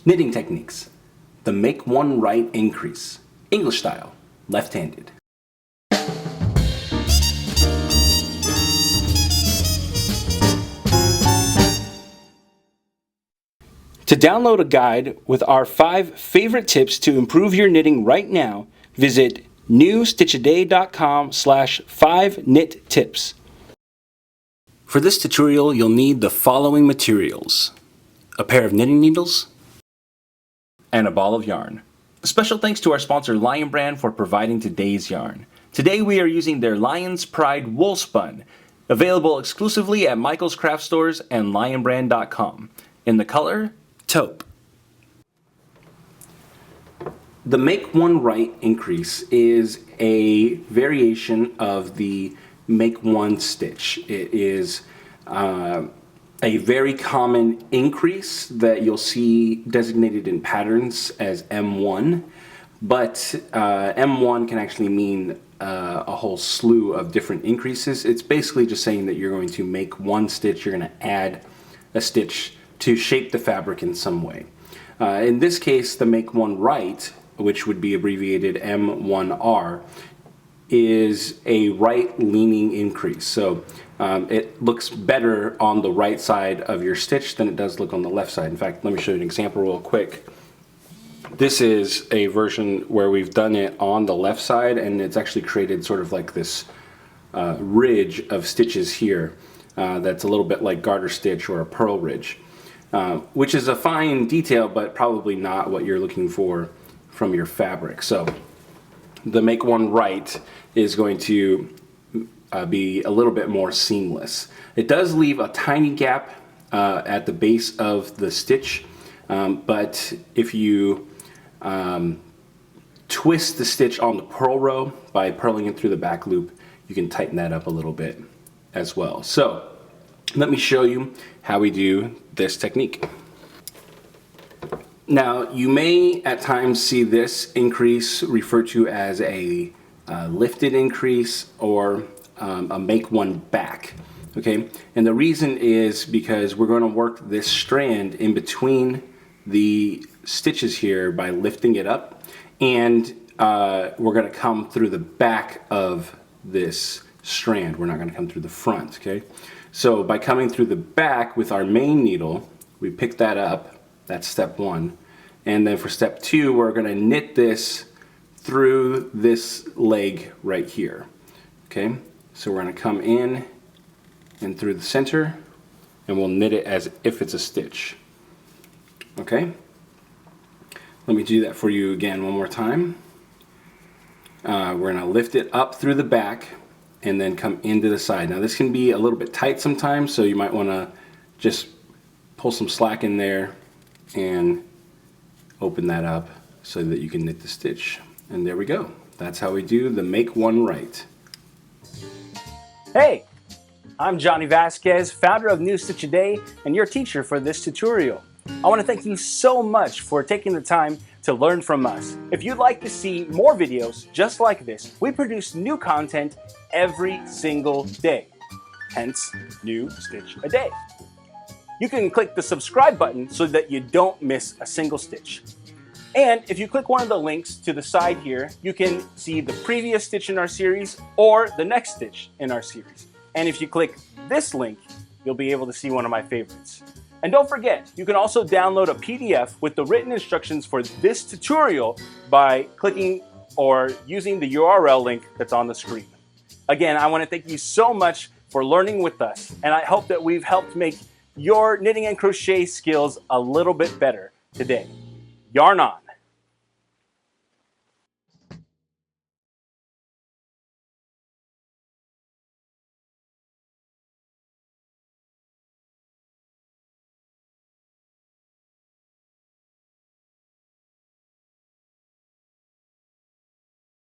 Knitting techniques. The make one right increase. English style, left-handed. To download a guide with our 5 favorite tips to improve your knitting right now, visit stitch.com/5knittips. For this tutorial, you'll need the following materials: a pair of knitting needles, and a ball of yarn. A special thanks to our sponsor Lion Brand for providing today's yarn. Today we are using their Lion's Pride Woolspun, available exclusively at Michael's Craft Stores and lionbrand.com, in the color Taupe. The make one right increase is a variation of the make one stitch. It is a very common increase that you'll see designated in patterns as M1, but M1 can actually mean a whole slew of different increases. It's basically just saying that you're going to make one stitch, you're going to add a stitch to shape the fabric in some way. In this case, the make one right, which would be abbreviated M1R, is a right leaning increase. So it looks better on the right side of your stitch than it does look on the left side. In fact, let me show you an example real quick. This is a version where we've done it on the left side, and it's actually created sort of like this ridge of stitches here that's a little bit like garter stitch or a purl ridge, which is a fine detail, but probably not what you're looking for from your fabric. So the make one right is going to be a little bit more seamless. It does leave a tiny gap at the base of the stitch, but if you twist the stitch on the purl row by purling it through the back loop, you can tighten that up a little bit as well. So let me show you how we do this technique. Now, you may at times see this increase referred to as a lifted increase or a make one back, okay? And the reason is because we're going to work this strand in between the stitches here by lifting it up, and we're going to come through the back of this strand. We're not going to come through the front, okay? So by coming through the back with our main needle, we pick that up. That's step 1. And then for step 2, we're going to knit this through this leg right here. Okay? So we're going to come in and through the center, and we'll knit it as if it's a stitch. Okay? Let me do that for you again one more time. We're going to lift it up through the back and then come into the side. Now this can be a little bit tight sometimes, so you might want to just pull some slack in there and open that up so that you can knit the stitch. And there we go. That's how we do the make one right. Hey, I'm Johnny Vasquez, founder of New Stitch a Day and your teacher for this tutorial. I want to thank you so much for taking the time to learn from us. If you'd like to see more videos just like this, we produce new content every single day, hence New Stitch a Day. You can click the subscribe button so that you don't miss a single stitch. And if you click one of the links to the side here, you can see the previous stitch in our series or the next stitch in our series. And if you click this link, you'll be able to see one of my favorites. And don't forget, you can also download a PDF with the written instructions for this tutorial by clicking or using the URL link that's on the screen. Again, I want to thank you so much for learning with us, and I hope that we've helped make your knitting and crochet skills a little bit better today. Yarn on!